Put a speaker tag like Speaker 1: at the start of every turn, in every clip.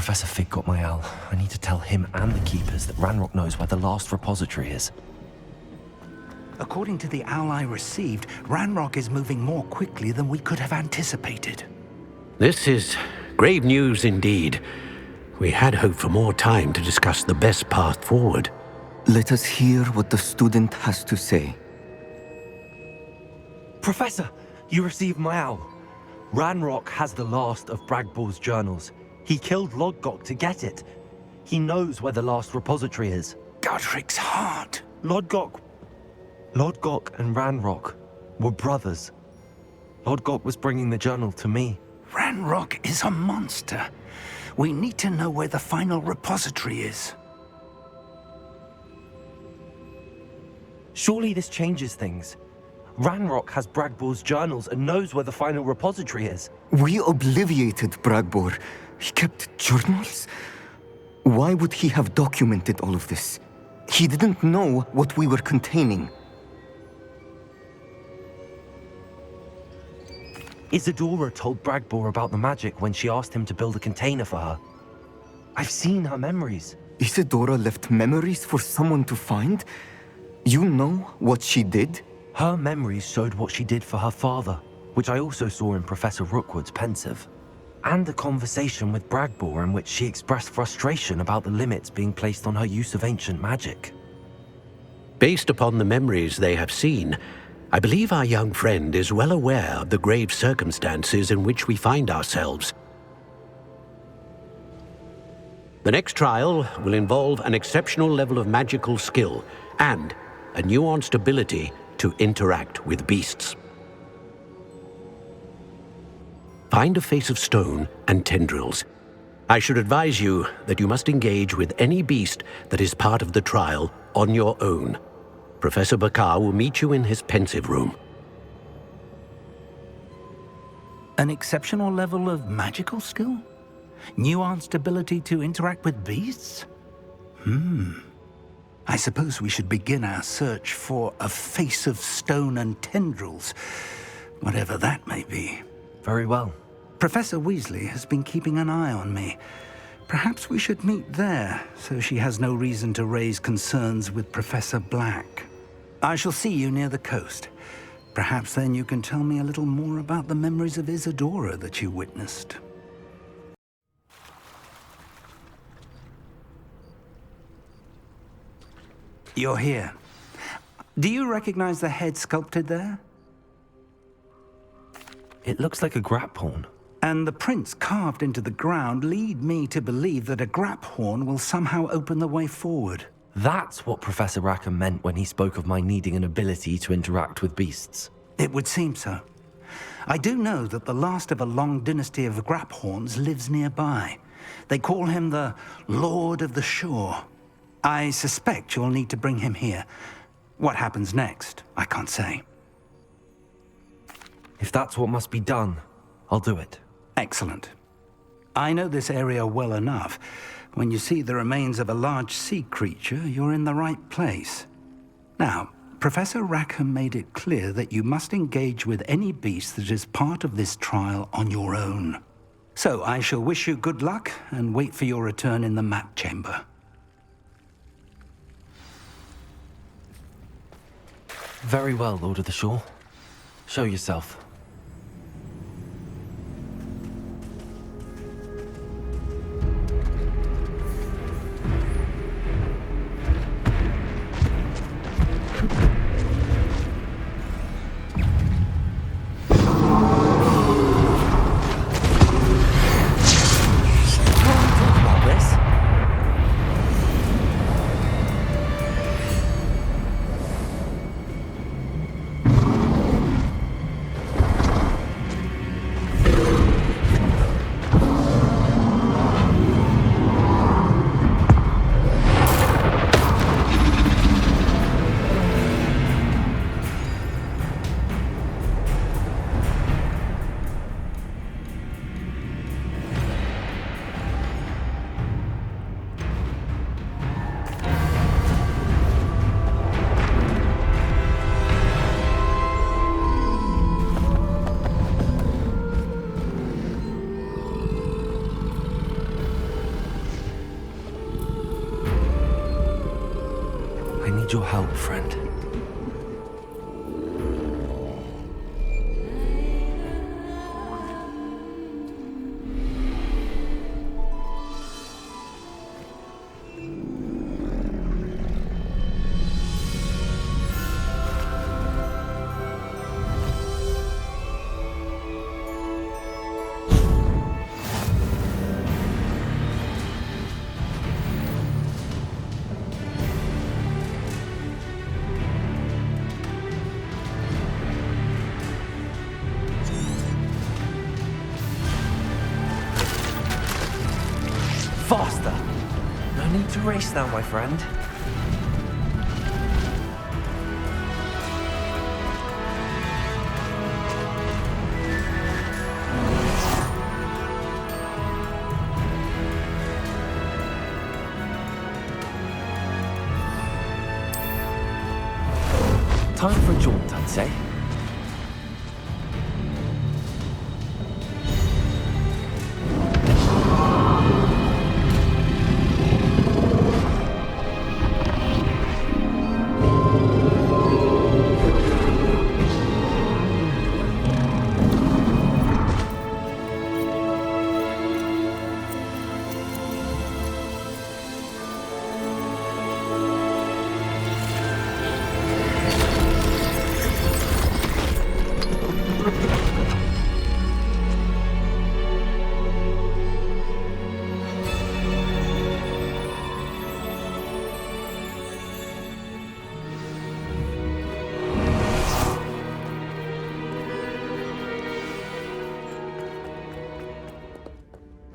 Speaker 1: Professor Fig got my owl. I need to tell him and the keepers that Ranrock knows where the last repository is.
Speaker 2: According to the owl I received, Ranrock is moving more quickly than we could have anticipated.
Speaker 3: This is grave news indeed. We had hoped for more time to discuss the best path forward.
Speaker 4: Let us hear what the student has to say.
Speaker 1: Professor, you received my owl. Ranrock has the last of Bragbor's journals. He killed Lodgok to get it. He knows where the last repository is.
Speaker 2: Godric's heart.
Speaker 1: Lodgok and Ranrock were brothers. Lodgok was bringing the journal to me.
Speaker 2: Ranrock is a monster. We need to know where the final repository is.
Speaker 1: Surely this changes things. Ranrock has Bragbor's journals and knows where the final repository is.
Speaker 4: We obliviated Bragbor. He kept journals? Why would he have documented all of this? He didn't know what we were containing.
Speaker 1: Isidora told Bragbor about the magic when she asked him to build a container for her. I've seen her memories.
Speaker 4: Isidora left memories for someone to find? You know what she did?
Speaker 1: Her memories showed what she did for her father, which I also saw in Professor Rookwood's pensive. And a conversation with Bragbor in which she expressed frustration about the limits being placed on her use of ancient magic.
Speaker 3: Based upon the memories they have seen, I believe our young friend is well aware of the grave circumstances in which we find ourselves. The next trial will involve an exceptional level of magical skill and a nuanced ability to interact with beasts. Find a face of stone and tendrils. I should advise you that you must engage with any beast that is part of the trial on your own. Professor Bakar will meet you in his pensive room.
Speaker 2: An exceptional level of magical skill? Nuanced ability to interact with beasts? I suppose we should begin our search for a face of stone and tendrils, whatever that may be.
Speaker 1: Very well.
Speaker 2: Professor Weasley has been keeping an eye on me. Perhaps we should meet there, so she has no reason to raise concerns with Professor Black. I shall see you near the coast. Perhaps then you can tell me a little more about the memories of Isidora that you witnessed. You're here. Do you recognize the head sculpted there?
Speaker 1: It looks like a graphorn.
Speaker 2: And the prints carved into the ground lead me to believe that a graphorn will somehow open the way forward.
Speaker 1: That's what Professor Rackham meant when he spoke of my needing an ability to interact with beasts.
Speaker 2: It would seem so. I do know that the last of a long dynasty of graphorns lives nearby. They call him the Lord of the Shore. I suspect you'll need to bring him here. What happens next, I can't say.
Speaker 1: If that's what must be done, I'll do it.
Speaker 2: Excellent. I know this area well enough. When you see the remains of a large sea creature, you're in the right place. Now, Professor Rackham made it clear that you must engage with any beast that is part of this trial on your own. So I shall wish you good luck and wait for your return in the map chamber.
Speaker 1: Very well, Lord of the Shore. Show yourself. need your help, friend. Faster! No need to race now, my friend. Time for a jaunt, I'd say.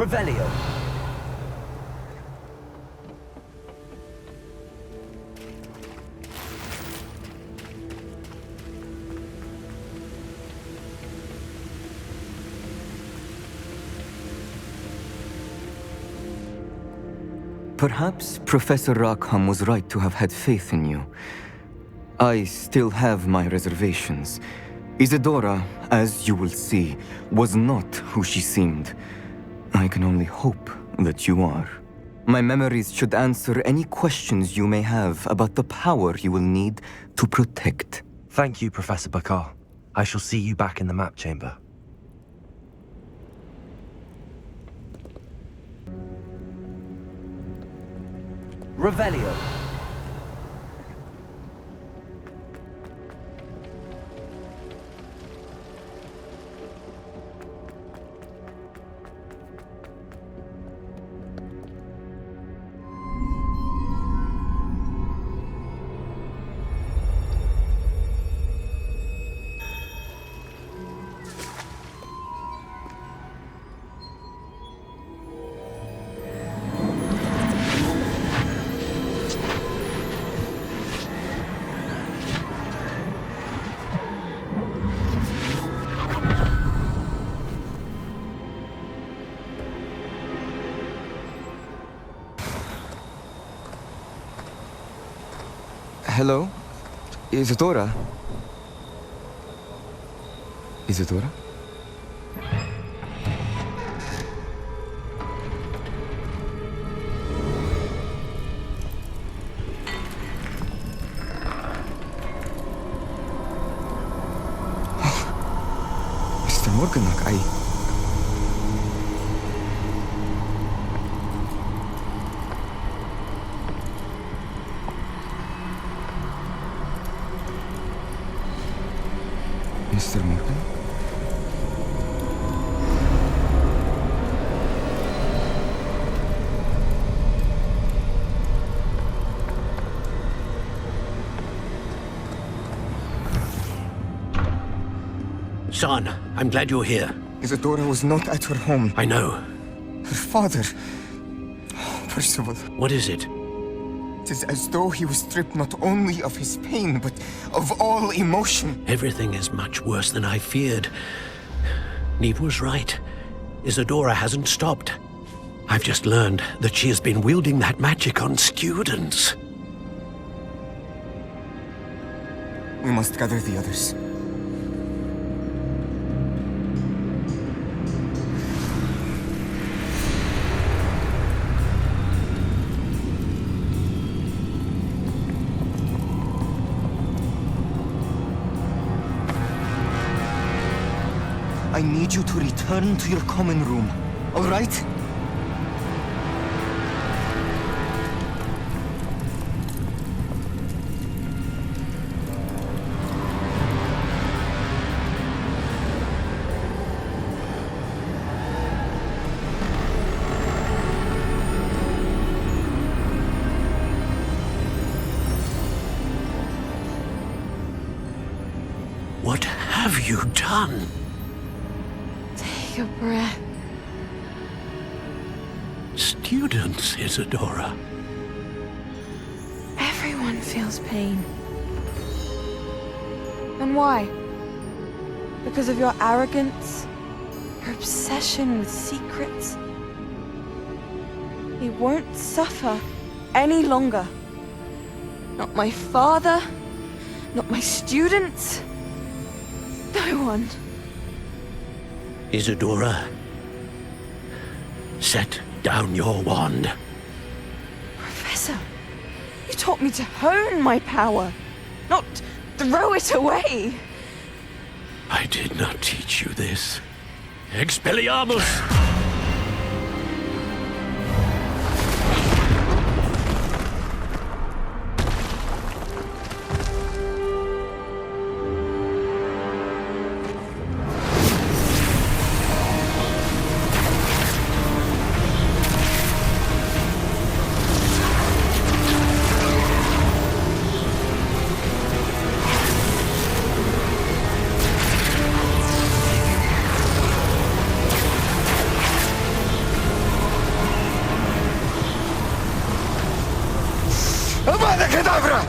Speaker 1: Revelio.
Speaker 4: Perhaps Professor Rackham was right to have had faith in you. I still have my reservations. Isidora, as you will see, was not who she seemed. I can only hope that you are. My memories should answer any questions you may have about the power you will need to protect.
Speaker 1: Thank you, Professor Bakar. I shall see you back in the map chamber. Revelio.
Speaker 4: Hello? Isidora? Isidora? Mr. Morganach, Mr. Morgan?
Speaker 3: Son, I'm glad you're here.
Speaker 4: Isidora was not at her home.
Speaker 3: I know.
Speaker 4: Her father... Percival.
Speaker 3: What is it?
Speaker 4: It is as though he was stripped not only of his pain, but of all emotion.
Speaker 3: Everything is much worse than I feared. Neve was right. Isidora hasn't stopped. I've just learned that she has been wielding that magic on students.
Speaker 4: We must gather the others. I need you to return to your common room, all right?
Speaker 3: What have you done?
Speaker 5: Take a breath.
Speaker 3: Students, Isidora.
Speaker 5: Everyone feels pain. And why? Because of your arrogance? Your obsession with secrets? He won't suffer any longer. Not my father, not my students. No one.
Speaker 3: Isidora, set down your wand.
Speaker 5: Professor, you taught me to hone my power, not throw it away.
Speaker 3: I did not teach you this. Expelliarmus!
Speaker 4: АвадаКедавра!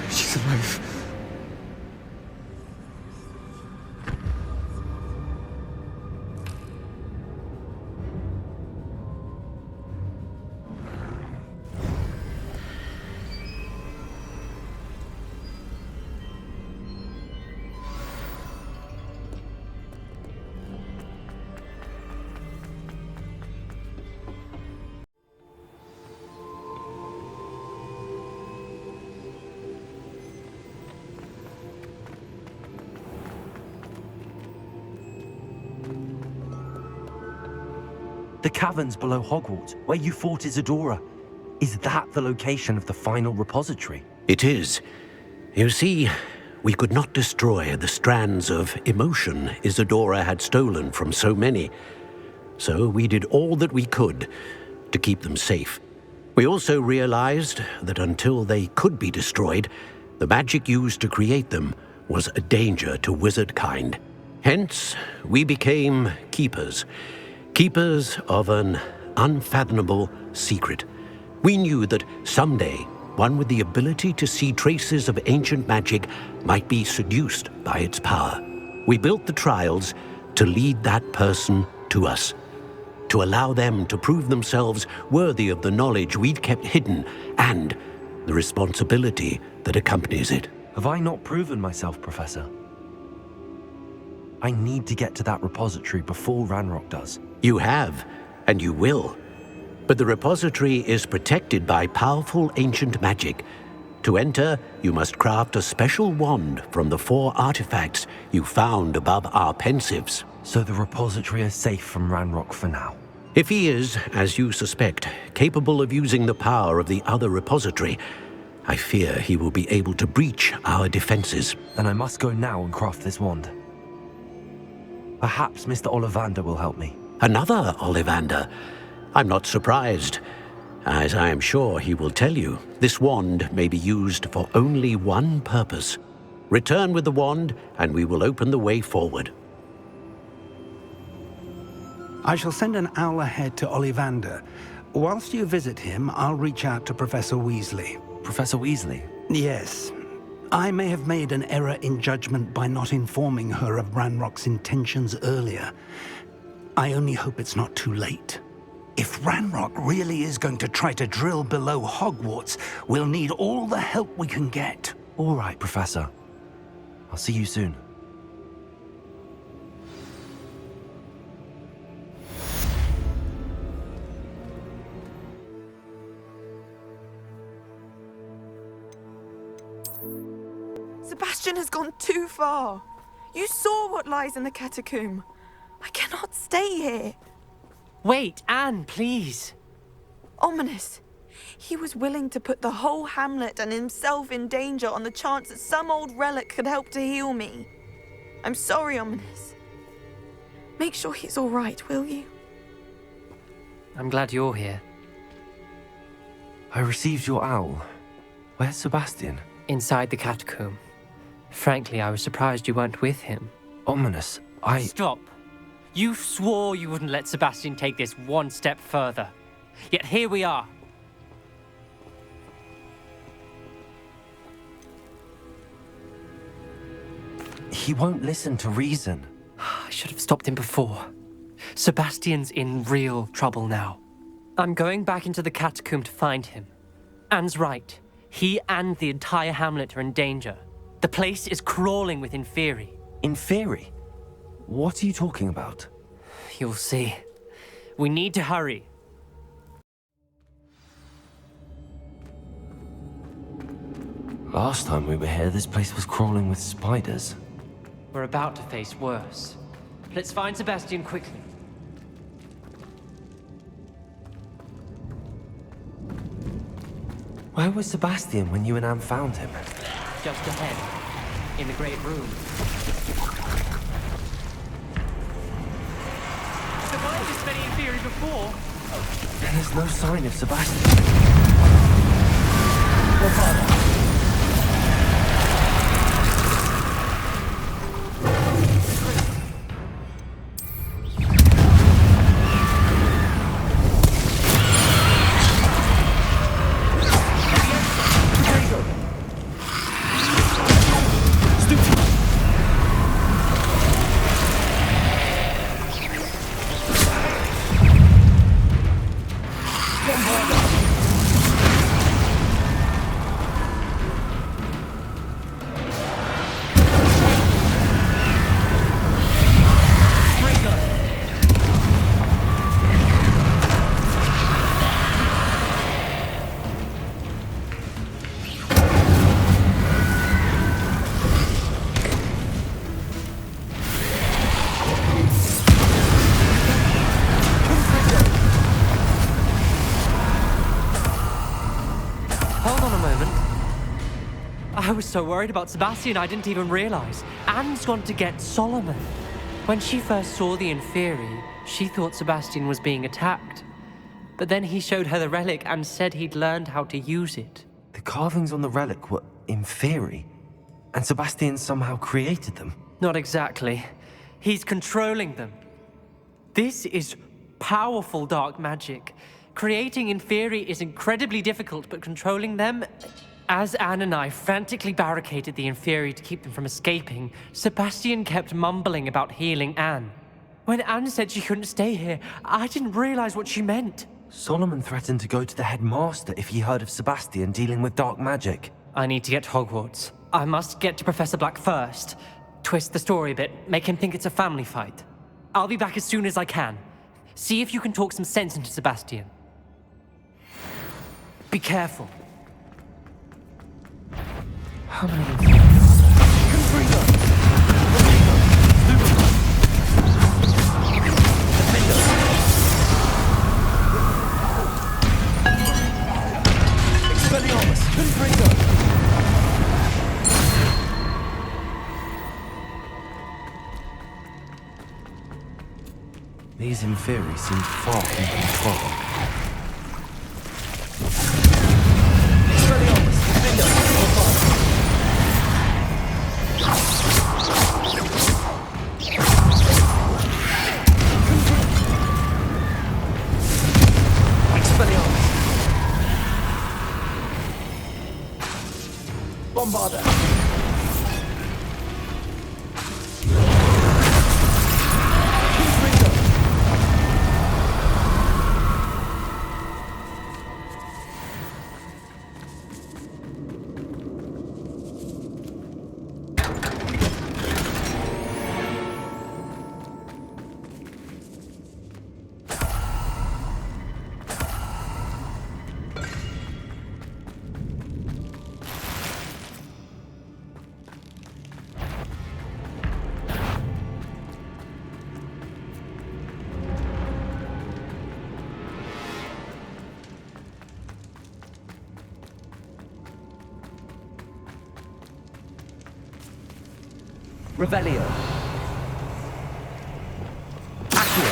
Speaker 4: She's alive.
Speaker 1: The caverns below Hogwarts, where you fought Isidora. Is that the location of the final repository?
Speaker 3: It is. You see, we could not destroy the strands of emotion Isidora had stolen from so many. So we did all that we could to keep them safe. We also realized that until they could be destroyed, the magic used to create them was a danger to wizard kind. Hence, we became keepers. Keepers of an unfathomable secret. We knew that someday, one with the ability to see traces of ancient magic might be seduced by its power. We built the trials to lead that person to us, to allow them to prove themselves worthy of the knowledge we'd kept hidden and the responsibility that accompanies it.
Speaker 1: Have I not proven myself, Professor? I need to get to that repository before Ranrock does.
Speaker 3: You have, and you will. But the repository is protected by powerful ancient magic. To enter, you must craft a special wand from the 4 artifacts you found above our pensives.
Speaker 1: So the repository is safe from Ranrock for now.
Speaker 3: If he is, as you suspect, capable of using the power of the other repository, I fear he will be able to breach our defenses.
Speaker 1: Then I must go now and craft this wand. Perhaps Mr. Ollivander will help me.
Speaker 3: Another Ollivander? I'm not surprised. As I am sure he will tell you, this wand may be used for only one purpose. Return with the wand, and we will open the way forward.
Speaker 2: I shall send an owl ahead to Ollivander. Whilst you visit him, I'll reach out to Professor Weasley.
Speaker 1: Professor Weasley?
Speaker 2: Yes. I may have made an error in judgment by not informing her of Ranrock's intentions earlier. I only hope it's not too late. If Ranrock really is going to try to drill below Hogwarts, we'll need all the help we can get.
Speaker 1: All right, Professor. I'll see you soon.
Speaker 5: Sebastian has gone too far. You saw what lies in the catacomb. I cannot stay here.
Speaker 6: Wait, Anne, please.
Speaker 5: Ominous. He was willing to put the whole hamlet and himself in danger on the chance that some old relic could help to heal me. I'm sorry, Ominous. Make sure he's all right, will you?
Speaker 6: I'm glad you're here.
Speaker 1: I received your owl. Where's Sebastian?
Speaker 6: Inside the catacomb. Frankly, I was surprised you weren't with him.
Speaker 1: Ominous,
Speaker 6: Stop. You swore you wouldn't let Sebastian take this one step further. Yet here we are.
Speaker 1: He won't listen to reason.
Speaker 6: I should have stopped him before. Sebastian's in real trouble now. I'm going back into the catacomb to find him. Anne's right. He and the entire hamlet are in danger. The place is crawling with Inferi.
Speaker 1: Inferi? What are you talking about?
Speaker 6: You'll see. We need to hurry.
Speaker 1: Last time we were here, this place was crawling with spiders.
Speaker 6: We're about to face worse. Let's find Sebastian quickly.
Speaker 1: Where was Sebastian when you and Anne found him?
Speaker 6: Just ahead, in the great room. Survived this many Inferi before.
Speaker 1: And there's no sign of Sebastian. Your father.
Speaker 6: I was so worried about Sebastian I didn't even realize. Anne's gone to get Solomon. When she first saw the Inferi, she thought Sebastian was being attacked. But then he showed her the relic and said he'd learned how to use it.
Speaker 1: The carvings on the relic were Inferi, and Sebastian somehow created them.
Speaker 6: Not exactly. He's controlling them. This is powerful dark magic. Creating Inferi is incredibly difficult, but controlling them... As Anne and I frantically barricaded the Inferi to keep them from escaping, Sebastian kept mumbling about healing Anne. When Anne said she couldn't stay here, I didn't realize what she meant.
Speaker 1: Solomon threatened to go to the headmaster if he heard of Sebastian dealing with dark magic.
Speaker 6: I need to get to Hogwarts. I must get to Professor Black first. Twist the story a bit, make him think it's a family fight. I'll be back as soon as I can. See if you can talk some sense into Sebastian. Be careful. How many...
Speaker 1: These Inferi seem far from control.
Speaker 7: Bombarder!
Speaker 1: Revelio. Accio.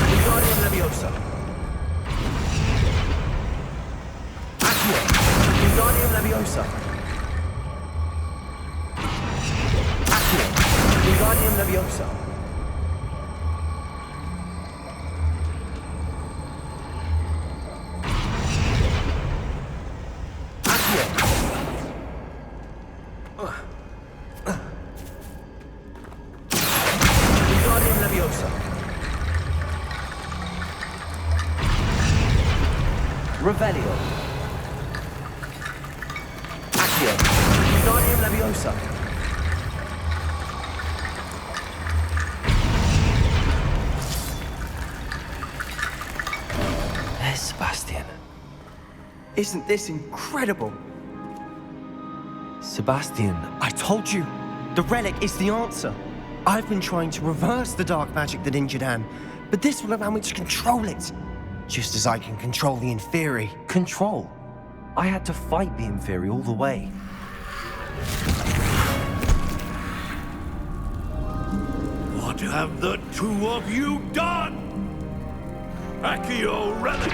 Speaker 1: Wingardium Leviosa. Accio. Wingardium Leviosa. Accio. Wingardium Leviosa. Wingardium Leviosa. Revelio. Accio. Wingardium Leviosa. There's Sebastian.
Speaker 7: Isn't this incredible?
Speaker 1: Sebastian,
Speaker 7: I told you, the relic is the answer. I've been trying to reverse the dark magic that injured Anne, but this will allow me to control it. Just as I can control the Inferi.
Speaker 1: control. I had to fight the Inferi all the way.
Speaker 8: What have the two of you done? Accio relic!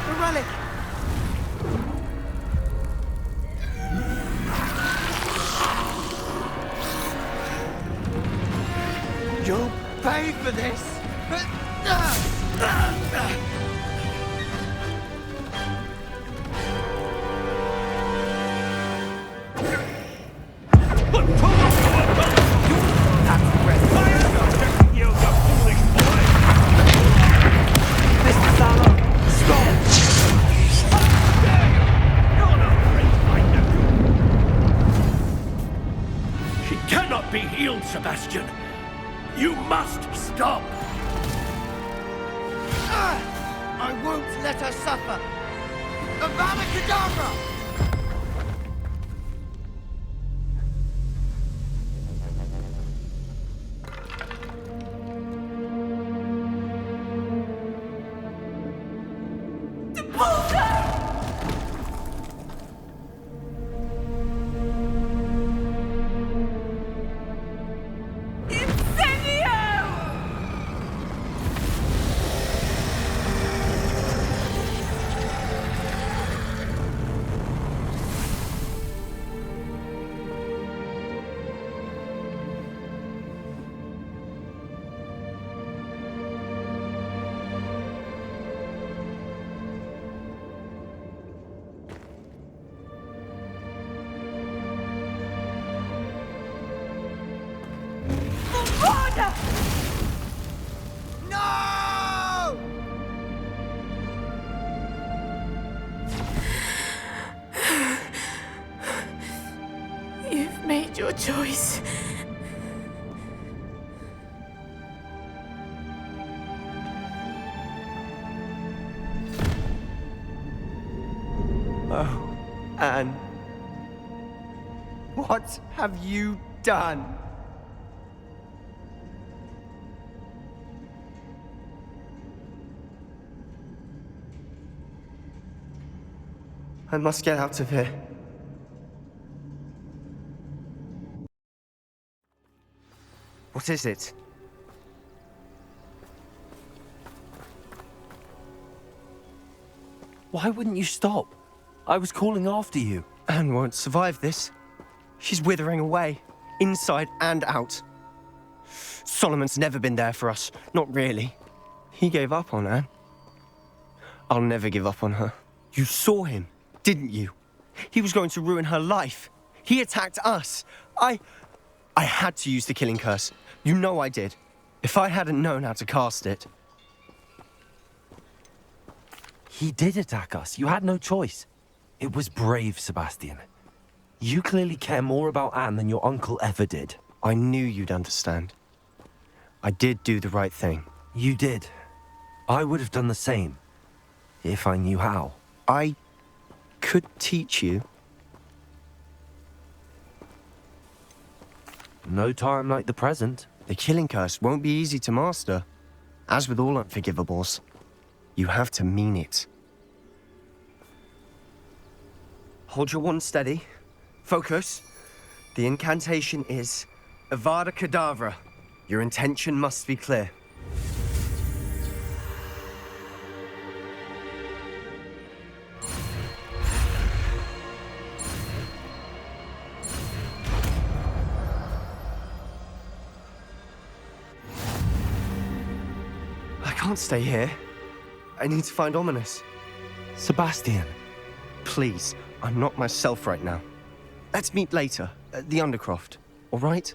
Speaker 7: The relic! You'll pay for this!
Speaker 8: She cannot be healed, Sebastian. You must stop.
Speaker 7: I won't let her suffer! AvadaKedavra! No!
Speaker 5: You've made your choice.
Speaker 7: Oh, Anne. What have you done? I must get out of here. What is it?
Speaker 1: Why wouldn't you stop? I was calling after you.
Speaker 7: Anne won't survive this. She's withering away, inside and out. Solomon's never been there for us, not really. He gave up on Anne. I'll never give up on her. You saw him, didn't you? He was going to ruin her life. He attacked us. I had to use the killing curse. You know I did. If I hadn't known how to cast it.
Speaker 1: He did attack us. You had no choice. It was brave, Sebastian. You clearly care more about Anne than your uncle ever did.
Speaker 7: I knew you'd understand. I did do the right thing.
Speaker 1: You did. I would have done the same, if I knew how.
Speaker 7: I could teach you.
Speaker 1: No time like the present.
Speaker 7: The killing curse won't be easy to master. As with all unforgivables, you have to mean it. Hold your wand steady. Focus. The incantation is AvadaKedavra. Your intention must be clear. I can't stay here. I need to find Ominous. Sebastian, please, I'm not myself right now. Let's meet later at the Undercroft, all right?